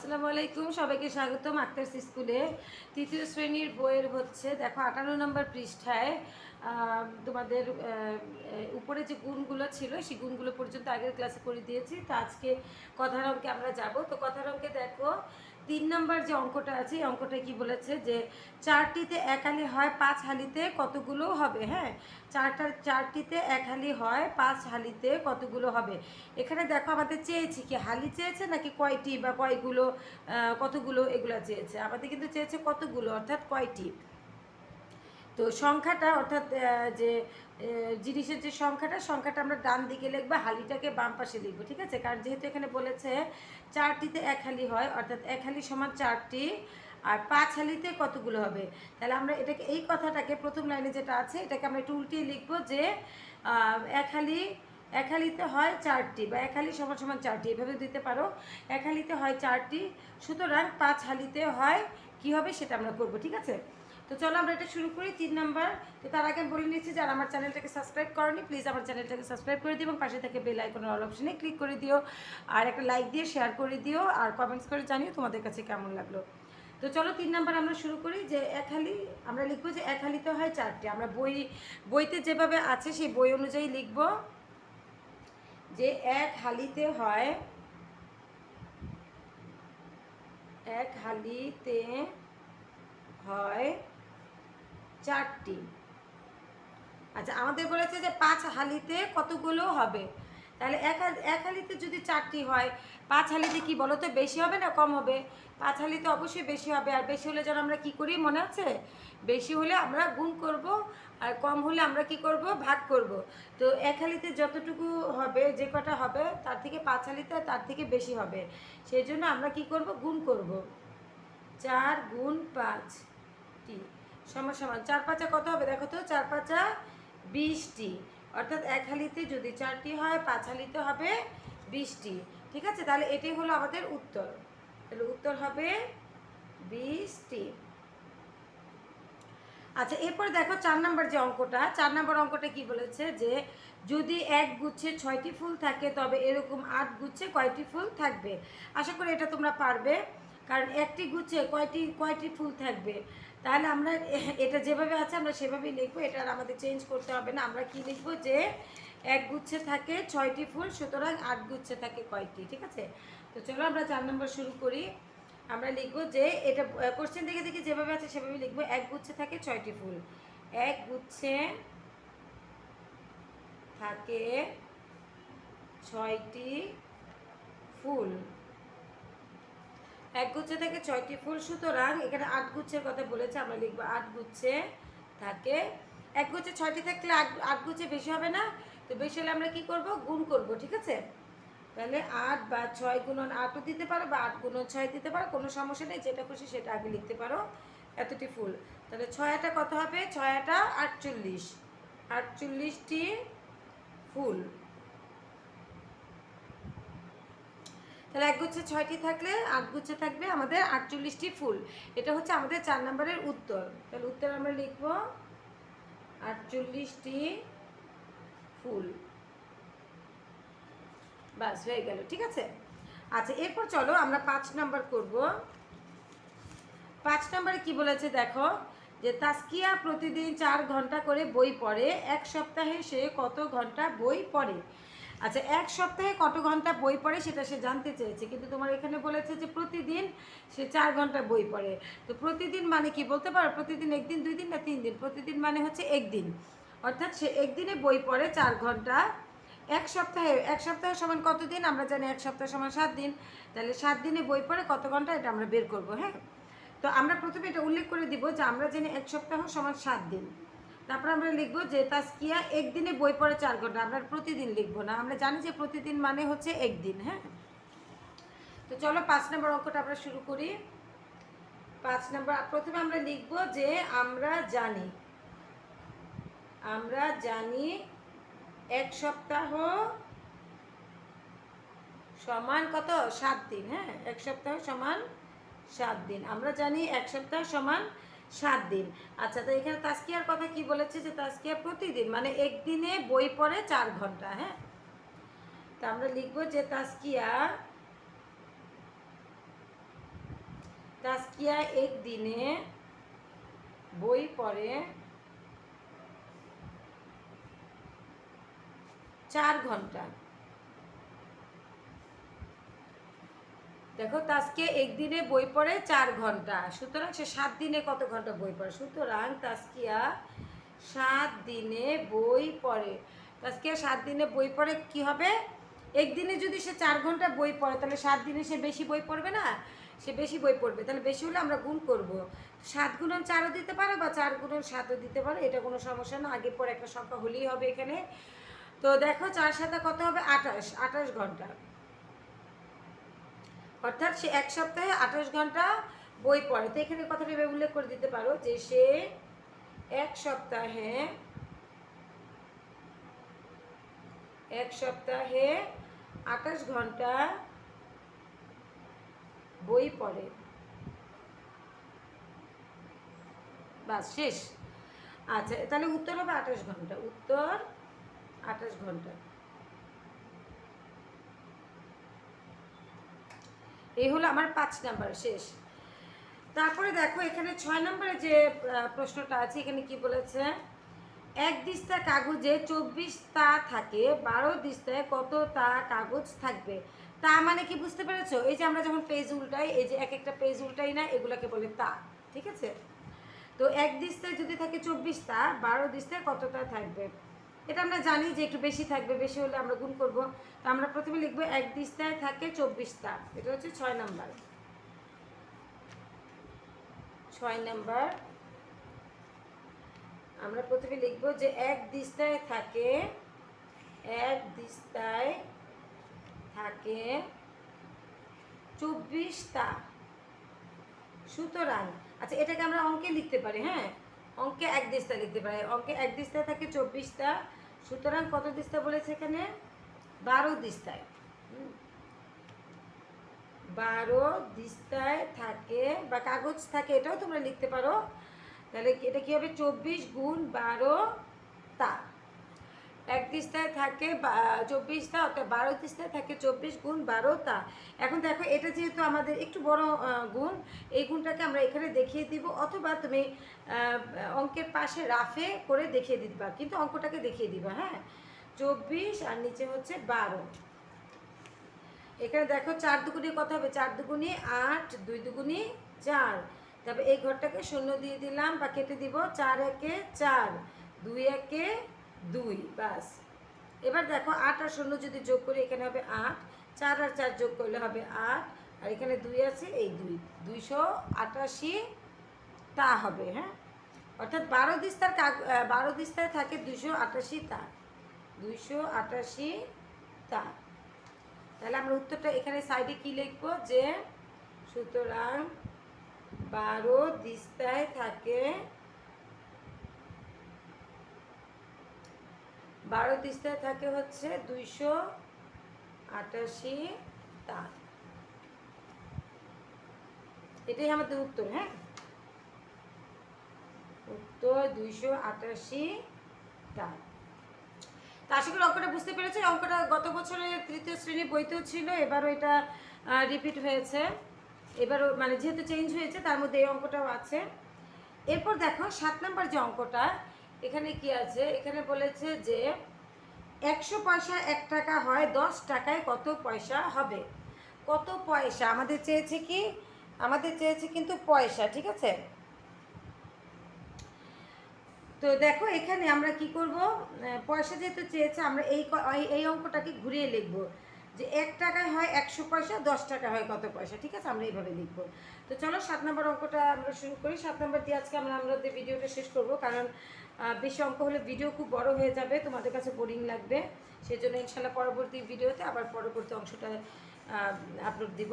আসসালামু আলাইকুম, সবাইকে স্বাগতম আক্তারস স্কুলে। তৃতীয় শ্রেণীর বইয়ের হচ্ছে দেখো 58 নম্বর পৃষ্ঠায় তোমাদের উপরে যে গুণগুলো ছিল সেই গুণগুলো পর্যন্ত আগের ক্লাসে করে দিয়েছি। তো আজকে কথার অঙ্কে আমরা যাব। তো কথার অঙ্কে দেখো 3 নম্বর যে অঙ্কটা আছে এই অঙ্কটা কি বলেছে যে 4টিতে 1 হালি হয় 5 হালিতে কতগুলো হবে। হ্যাঁ, চারটিতে 1 হালি হয় 5 হালিতে কতগুলো হবে। এখানে দেখো আমাদের চেয়েছি কি হালি চেয়েছে নাকি কয়টি বা কয়গুলো, কতগুলো এগুলো চেয়েছে। আমাদের কিন্তু চেয়েছে কতগুলো অর্থাৎ কয়টি। তো সংখ্যাটা অর্থাৎ যে জিনিসের যে সংখ্যাটা আমরা ডান দিকে লিখবো, হালিটাকে বাম পাশে লিখবো, ঠিক আছে। কারণ যেহেতু এখানে বলেছে 4টিতে 1 হালি হয় অর্থাৎ 1 হালি সমান 4টি, আর 5 হালিতে কতগুলো হবে। তাহলে আমরা এটাকে এই কথাটাকে প্রথম লাইনে যেটা আছে এটাকে আমরা একটু উল্টিয়ে লিখবো যে 1 হালিতে হয় 4টি বা 1 হালি সমান সমান 4টি, এভাবে দিতে পারো। 1 হালিতে হয় 4টি, সুতরাং 5 হালিতে হয় কি হবে সেটা আমরা করব, ঠিক আছে। তো চলো আমরা এটা শুরু করি 3 নাম্বার। তো তার আগে বলে নিচ্ছি যারা আমার চ্যানেলটাকে সাবস্ক্রাইব করনি প্লিজ আমার চ্যানেলটাকে সাবস্ক্রাইব করে দিও এবং পাশে থেকে বেল আইকনের অল অপশনে ক্লিক করে দিও, আর একটা লাইক দিয়ে শেয়ার করে দিও, আর কমেন্টস করে জানিও তোমাদের কাছে কেমন লাগলো। তো চলো 3 নাম্বার আমরা শুরু করি যে 1 হালি আমরা লিখবো যে 1 হালিতে হয় 4টি। আমরা বইতে যেভাবে আছে সেই বই অনুযায়ী লিখবো যে 1 হালিতে হয় 1 হালিতে হয় 4টি। আচ্ছা, আমাদের বলেছে যে 5 হালিতে কতগুলো হবে। তাহলে এক হালিতে যদি 4টি হয়, 5 হালিতে কি বলো তো বেশি হবে না কম হবে? 5 হালিতে অবশ্যই বেশি হবে। আর বেশি হলে যেন আমরা কি করি মনে আছে, বেশি হলে আমরা গুণ করব, আর কম হলে আমরা কি করব ভাগ করব। তো 1 হালিতে যতটুকু হবে, যে কটা হবে তার থেকে 5 হালিতে তার থেকে বেশি হবে, সেই জন্য আমরা কি করব গুণ করব। 4 গুণ 5টি সমান সমান 4 5 কত হবে দেখো তো, 4 5 20টি। অর্থাৎ 1 হালিতে যদি 4টি হয় 5 হালিতে হবে 20টি, ঠিক আছে। তাহলে এটাই হলো আমাদের উত্তর। তাহলে উত্তর হবে 20টি। আচ্ছা, এরপর দেখো 4 নম্বর যে অঙ্কটা, 4 নম্বর অঙ্কটা কি বলেছে যে যদি এক গুচ্ছে 6টি ফুল থাকে তবে এরকম 8 গুচ্ছে কয়টি ফুল থাকবে। আশা করি এটা তোমরা পারবে, কারণ একটি গুচ্ছে কয়টি ফুল থাকবে। তাহলে আমরা এটা যেভাবে আছে আমরা সেভাবেই লিখবো, এটা আর আমাদের চেঞ্জ করতে হবে না। আমরা কি লিখবো যে এক গুচ্ছে থাকে 6টি ফুল, সুতরাং 8 গুচ্ছে থাকে কয়টি, ঠিক আছে। তো চলো আমরা 4 নম্বর শুরু করি। আমরা লিখবো যে এটা কোশ্চেন দেখে দেখে যেভাবে আছে সেভাবে লিখবো। এক গুচ্ছে থাকে 6টি ফুল, এক গুচ্ছে থাকে 6টি ফুল, এক গুচ্ছে থাকে 6টি ফুল, সুতরাং এখানে 8 গুচ্ছের কথা বলেছে, আমরা লিখবো 8 গুচ্ছে থাকে। এক গুচ্ছে 6টি থাকলে 8 গুচ্ছে বেশি হবে না, তো বেশি হলে আমরা কি করব গুণ করব, ঠিক আছে। তাহলে 8 বা 6 গুণন 8ও দিতে পারো বা 8 গুণন 6 দিতে পারো, কোনো সমস্যা নেই, যেটা খুশি সেটা আগে লিখতে পারো। এতটি ফুল, তাহলে 6 আটা কত হবে, 6 আটা 48, 48টি ফুল। তাহলে এক গুচ্ছে 6টি থাকলে 8 গুচ্ছে থাকবে আমাদের 48টি ফুল। এটা হচ্ছে আমাদের 4 নম্বরের উত্তর। তাহলে উত্তর আমরা লিখব 48টি ফুল। বাস হয়ে গেল, ঠিক আছে। আচ্ছা, এরপর চলো আমরা 5 নাম্বার করব। 5 নম্বরে কি বলেছে দেখো যে তাসকিয়া প্রতিদিন 4 ঘন্টা করে বই পড়ে, এক সপ্তাহে সে কত ঘন্টা বই পড়ে। আচ্ছা, এক সপ্তাহে কত ঘন্টা বই পড়ে সেটা সে জানতে চেয়েছে, কিন্তু তোমার এখানে বলেছে যে প্রতিদিন সে 4 ঘন্টা বই পড়ে। তো প্রতিদিন মানে কি বলতে পারো, প্রতিদিন একদিন 2 দিন না 3 দিন? প্রতিদিন মানে হচ্ছে একদিন, অর্থাৎ সে একদিনে বই পড়ে 4 ঘন্টা। এক সপ্তাহে সমান কত দিন, আমরা জানি এক সপ্তাহ সমান 7 দিন। তাহলে 7 দিনে বই পড়ে কত ঘন্টা এটা আমরা বের করবো। হ্যাঁ, তো আমরা প্রথমে এটা উল্লেখ করে দিব যে আমরা জানি এক সপ্তাহ সমান 7 দিন। তারপর আমরা লিখবো যে তাসকিয়া একদিনে বই পড়ে 4 ঘন্টা। আমরা প্রতিদিন লিখবো না, আমরা জানি যে প্রতিদিন মানে হচ্ছে একদিন। হ্যাঁ, তো চলো 5 নম্বর অঙ্কটা আমরা শুরু করি। 5 নম্বর প্রথমে আমরা লিখবো যে আমরা জানি এক সপ্তাহ সমান কত 7 দিন। হ্যাঁ, এক সপ্তাহ সমান 7 দিন, আমরা জানি এক সপ্তাহ সমান 7 দিন। আচ্ছা, তো এখানে তাসকিয়ার কথা কি বলেছে যে তাসকিয়া প্রতিদিন মানে একদিনে বই পড়ে 4 ঘন্টা। হ্যাঁ, তো আমরা লিখবো যে তাসকিয়া তাসকিয়া একদিনে বই পড়ে 4 ঘন্টা। দেখো তাসকিয়া একদিনে বই পড়ে 4 ঘন্টা, সুতরাং সে 7 দিনে কত ঘন্টা বই পড়ে? সুতরাং তাসকিয়া 7 দিনে বই পড়ে। তাসকিয়া 7 দিনে বই পড়ে কি হবে? একদিনে যদি সে 4 ঘন্টা বই পড়ে তাহলে 7 দিনে সে বেশি বই পড়বে না? সে বেশি বই পড়বে, তাহলে বেশি হলে আমরা গুণ করব। 7 গুণন 4ও দিতে পারো বা 4 গুণন 7ও দিতে পারো, এটা কোনো সমস্যা না, আগে পরে একটা সংখ্যা হলেই হবে এখানে। তো দেখো 4 7 কত হবে? 28, 28 ঘন্টা। অর্থাৎ সে 1 সপ্তাহে 28 ঘন্টা বই পড়ে। তো এখানে কথাটা উল্লেখ করে দিতে পারো যে সে 1 সপ্তাহে 28 ঘন্টা বই পড়ে। বাস শেষ। আচ্ছা, তাহলে উত্তর হবে 28 ঘন্টা। উত্তর 28 ঘন্টা। এই হলো আমার 5 নাম্বার শেষ। তারপরে দেখো এখানে 6 নম্বরে যে প্রশ্নটা আছে, এখানে কি বলেছে? 1 দিস্তা কাগজে 24 তা থাকে, 12 দিস্তায় কত তা কাগজ থাকবে? তা মানে কি বুঝতে পেরেছো? এই যে আমরা যখন পেজ উল্টাই, এই যে এক একটা পেজ উল্টাই না, এগুলোকে বলে তা। ঠিক আছে? তো 1 দিস্তায় যদি থাকে 24 তা, 12 দিস্তায় কতটা থাকবে? এটা আমরা জানি যে একটু বেশি থাকবে, বেশি হলে আমরা গুণ করব। তো আমরা প্রথমে লিখবো 1 দিস্তায় থাকে 24 তা। এটা হচ্ছে 6 নাম্বার। 6 নাম্বার আমরা প্রথমে লিখব যে 1 দিস্তায় থাকে 24 তা। সুতরাং আচ্ছা, এটাকে আমরা অঙ্কে লিখতে পারি। হ্যাঁ, অঙ্কে 1 দিস্তায় লিখতে পারি। অঙ্কে 1 দিস্তায় থাকে 24 তা, সুতরাং কত দিস্তা বলেছে এখানে? 12 দিস্তায়। 12 দিস্তায় থাকে বা কাগজ থাকে, এটাও তোমরা লিখতে পারো। তাহলে এটা কি হবে? 24 গুণ 12 তা। 1 দিস্তায় থাকে 24 তা, অর্থাৎ 12 দিস্তায় থাকে 24 গুণ 12 তা। এখন দেখো এটা যেহেতু আমাদের একটু বড় গুণ, এই গুণটাকে আমরা এখানে দেখিয়ে দিব, অথবা তুমি অঙ্কের পাশে রাফে করে দেখিয়ে দিতে পারো, কিন্তু অঙ্কটাকে দেখিয়ে দিবা। হ্যাঁ, 24 আর নিচে হচ্ছে 12। এখানে দেখো 4 দুগুণে কত হবে? 4 দুগুণে 8, 2 দুগুণে 4। তারপর এই ঘরটাকে শূন্য দিয়ে দিলাম বা কেটে দিব। 4 একে 4, 2 একে 2, বাস। এবার দেখো 8 আর 0 যদি যোগ করি, এখানে হবে 8, 4 আর 4 যোগ করলে হবে 8, আর এখানে 2 আছে, এই 2, 288 তা হবে। হ্যাঁ, অর্থাৎ 12 দিস্তার 12 দিস্তায় থাকে 288 তা। 288 তা। তাহলে আমরা উত্তরটা এখানে সাইডে কি লিখবো? যে সুতরাং 12 দিস্তায় থাকে 12 দিস্তায় থাকে হচ্ছে 288 তা। এটাই আমাদের উত্তর। হ্যাঁ, উত্তর 288 টা। তা আশা করি অঙ্কটা বুঝতে পেরেছি। অঙ্কটা গত বছরের 3য় শ্রেণীর বইতেও ছিল, এবারও এটা রিপিট হয়েছে। এবারও মানে যেহেতু চেঞ্জ হয়েছে, তার মধ্যে এই অঙ্কটাও আছে। এরপর দেখো 7 নম্বর যে অঙ্কটা, এখানে কি আছে? এখানে বলেছে যে 100 পয়সা 1 টাকা হয়, 10 টাকায় কত পয়সা হবে? কত পয়সা আমাদের চেয়েছে? কি আমাদের চেয়েছে কিন্তু পয়সা। ঠিক আছে? তো দেখো এখানে আমরা কি করব? পয়সা যেহেতু চেয়েছে, আমরা এই অঙ্কটাকে ঘুরিয়ে লিখব যে 1 টাকায় হয় 100 পয়সা, 10 টাকা হয় কত পয়সা। ঠিক আছে? আমরা এইভাবে লিখব। তো চলো 7 নম্বর অঙ্কটা আমরা শুরু করি। 7 নম্বর দিয়ে আজকে আমাদের ভিডিওটা শেষ করব, কারণ বেশি অঙ্ক হলে ভিডিও খুব বড় হয়ে যাবে, তোমাদের কাছে বোরিং লাগবে। সেজন্য ইনশাল্লাহ পরবর্তী ভিডিওতে আবার পরবর্তী অংশটা আপলোড দিব।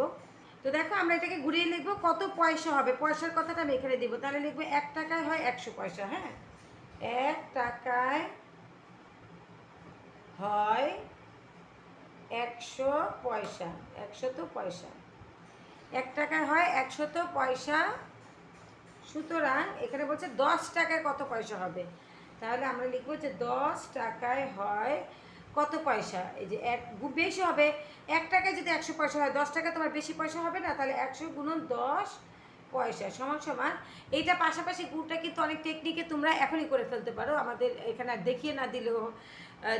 তো দেখো আমরা এটাকে ঘুরিয়ে লিখব কত পয়সা হবে। পয়সার কথাটা আমি এখানে দিব। তাহলে লিখবো 1 টাকায় হয় 100 পয়সা। হ্যাঁ, 1 টাকায় হয় 100 পয়সা। 100 পয়সা। 1 টাকায় হয় 100 পয়সা। সুতরাং এখানে বলছে 10 টাকায় কত পয়সা হবে। তাহলে আমরা লিখবো যে 10 টাকায় হয় কত পয়সা। এই যে বেশি হবে। 1 টাকায় যদি 100 পয়সা হয়, 10 টাকা তোমার বেশি পয়সা হবে না? তাহলে 100 গুণন 10 পয়সা সমান সমান এইটা পাশাপাশি গুণটা কিন্তু অনেক টেকনিকে তোমরা এখনই করে ফেলতে পারো, আমাদের এখানে আর দেখিয়ে না দিলেও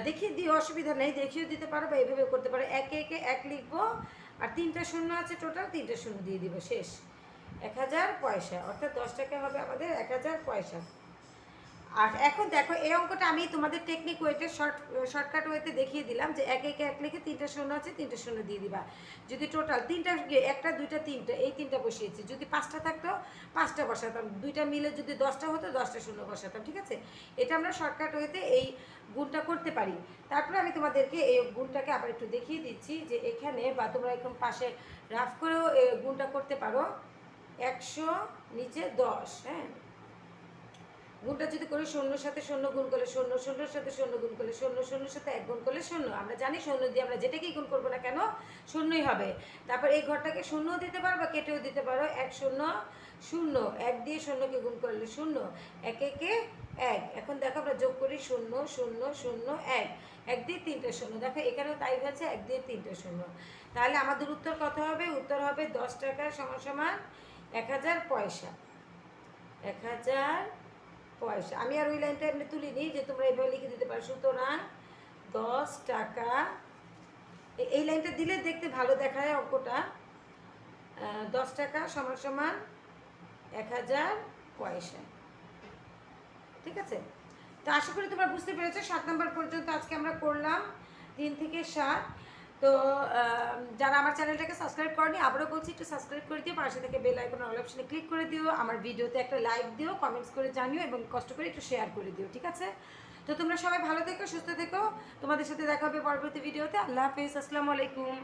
দেখিয়ে দিয়ে অসুবিধা নেই, দেখিয়েও দিতে পারো বা এইভাবে করতে পারো। একে একে এক লিখবো আর 3টা শূন্য আছে, টোটাল 3টে শূন্য দিয়ে দিব, শেষ। 1000 পয়সা, অর্থাৎ 10 টাকা হবে আমাদের 1000 পয়সা। আর এখন দেখো এই অঙ্কটা আমি তোমাদের টেকনিক ওয়েতে শর্টকাট ওয়েতে দেখিয়ে দিলাম যে একে একে এক লিখে 3টা শূন্য আছে, 3টে শূন্য দিয়ে দিবা। যদি টোটাল 3টা, একটা দুইটা তিনটা, এই 3টা বসিয়েছি, যদি 5টা থাকতো 5টা বসাতাম, 2টা মিলে যদি 10টা হতো 10টা শূন্য বসাতাম, ঠিক আছে? এটা আমরা শর্টকাট ওয়েতে এই গুণটা করতে পারি। তারপরে আমি তোমাদেরকে এই গুণটাকে আবার একটু দেখিয়ে দিচ্ছি যে এখানে, বা তোমরা এখন পাশে রাফ করেও গুণটা করতে পারো। 100 নিচে 10, হ্যাঁ, গুণটা যদি করি শূন্যর সাথে শূন্য গুণ করলে শূন্য, শূন্যর সাথে শূন্য গুণ করলে শূন্য, শূন্যর সাথে এক গুণ করলে শূন্য। আমরা জানি শূন্য দিয়ে আমরা যেটাকেই গুণ করবো না কেন শূন্যই হবে। তারপর এই ঘরটাকে শূন্যও দিতে পারো বা কেটেও দিতে পারো। 1 শূন্য শূন্য, 1 দিয়ে শূন্যকে গুণ করলে শূন্য, একে একে এক। এখন দেখো আমরা যোগ করি শূন্য শূন্য শূন্য 1, 1 দিয়ে 3টে শূন্য, দেখো এখানেও তাই হয়েছে, 1 দিয়ে 3টে শূন্য। তাহলে আমাদের উত্তর কত হবে? উত্তর হবে 10 টাকা সমান সমান 1000 পয়সা। 1000 পয়সা। আমি আর ওই লাইনটা এমনি তুলিনি, যে তোমরা এইভাবে লিখে দিতে পারো। সুতরাং 10 টাকা, এই লাইনটা দিলে দেখতে ভালো দেখায় অঙ্কটা। 10 টাকা সমান সমান 1000 পয়সা, ঠিক আছে? তো আশা করি তোমরা বুঝতে পেরেছো। 7 নম্বর পর্যন্ত আজকে আমরা করলাম, 3 থেকে 7। তো যারা আমার চ্যানেলটাকে সাবস্ক্রাইব করনি, আবারও বলছি একটু সাবস্ক্রাইব করে দিও, পাশে থেকে বেল আইকন অল অপশনে ক্লিক করে দিও, আমার ভিডিওতে একটা লাইক দিও, কমেন্টস করে জানিও এবং কষ্ট করে একটু শেয়ার করে দিও, ঠিক আছে? তো তোমরা সবাই ভালো থেকো, সুস্থ থেকো, তোমাদের সাথে দেখা হবে পরবর্তী ভিডিওতে। আল্লাহ হাফেজ, আসসালামু আলাইকুম।